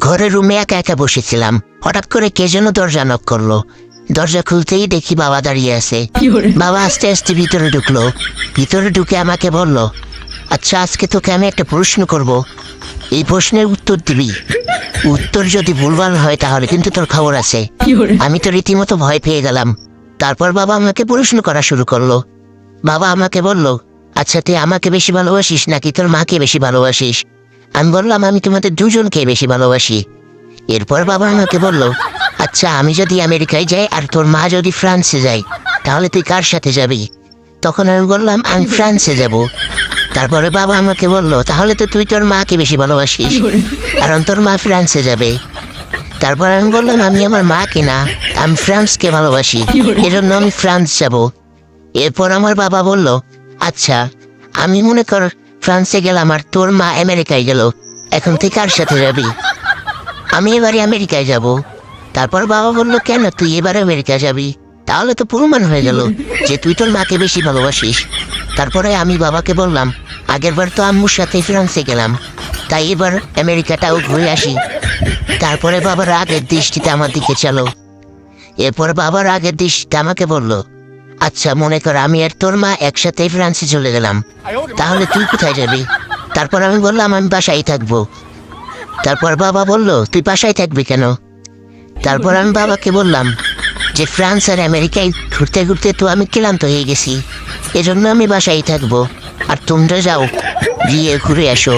ঘরের রুমে একা একা বসেছিলাম, হঠাৎ করে কে যেন দরজা নক করলো। দরজা খুলতেই দেখি বাবা দাঁড়িয়ে আছে। বাবা আস্তে আস্তে ভিতরে ঢুকলো। ভিতরে ঢুকে আমাকে বলল, আচ্ছা আজকে তোকে আমি একটা প্রশ্ন করব, এই প্রশ্নের উত্তর দিবি। উত্তর যদি ভুলভাল হয় তাহলে কিন্তু তোর খবর আছে। আমি তো রীতিমতো ভয় পেয়ে গেলাম। তারপর বাবা আমাকে প্রশ্ন করা শুরু করলো। বাবা আমাকে বলল, আচ্ছা তুই আমাকে বেশি ভালোবাসিস নাকি তোর মাকে বেশি ভালোবাসিস? আমি বললাম, আমি তোমাদের দুজনকে বেশি ভালোবাসি। এরপর বাবা আমাকে বলল, আচ্ছা আমি যদি আমেরিকায় যাই আর তোর মা যদি ফ্রান্সে যায় তাহলে তুই কার সাথে যাবি? তখন আমি বললাম, আমি ফ্রান্সে যাব। তারপরে বাবা আমাকে বলল, তাহলে তো তুই তোর মাকে বেশি ভালোবাসিস, কারণ তোর মা ফ্রান্সে যাবে। তারপর আমি বললাম, আমি আমার মাকে না, আমি ফ্রান্সকে ভালোবাসি, এজন্য আমি ফ্রান্স যাব। এরপর আমার বাবা বলল, আচ্ছা আমি মনে কর ফ্রান্সে গেলাম আর তোর মা আমেরিকায় গেল, এখন তুই কার সাথে যাবি? আমি এবারে আমেরিকায় যাব। তারপর বাবা বলল, কেন তুই এবারে আমেরিকা যাবি? তাহলে তো প্রমাণ হয়ে গেল যে তুই তোর মাকে বেশি ভালোবাসিস। তারপরে আমি বাবাকে বললাম, আগেরবার তো আম্মুর সাথে ফ্রান্সে গেলাম, তাই এবার আমেরিকাটাও ঘুরে আসি। তারপরে বাবার আগের দৃষ্টিতে আমার দিকে চলো। এরপর বাবার আগের দৃষ্টিতে আমাকে বলল, আচ্ছা মনে কর আমি আর তোর মা একসাথে ফ্রান্সে চলে গেলাম, তাহলে তুই কোথায় যাবি? তারপর আমি বললাম, আমি বাসায় থাকবো। তারপর বাবা বলল, তুই বাসায় থাকবি কেন? তারপর আমি বাবাকে বললাম যে ফ্রান্স আর আমেরিকায় ঘুরতে ঘুরতে তো আমি ক্লান্ত হয়ে গেছি, এজন্য আমি বাসায় থাকবো, আর তোমরা যাও গিয়ে ঘুরে আসো।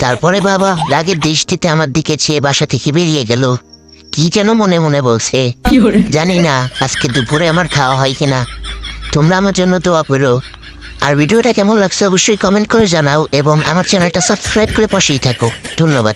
তারপরে বাবা রাগের দৃষ্টিতে আমার দিকে চেয়ে বাসা থেকে বেরিয়ে গেল। কি যেন মনে মনে বলছে, জানি না আজকে দুপুরে আমার খাওয়া হয় কিনা। তোমরা আমার জন্য দোয়া করো। আর ভিডিওটা কেমন লাগছে অবশ্যই কমেন্ট করে জানাও এবং আমার চ্যানেলটা সাবস্ক্রাইব করে পাশেই থাকো। ধন্যবাদ।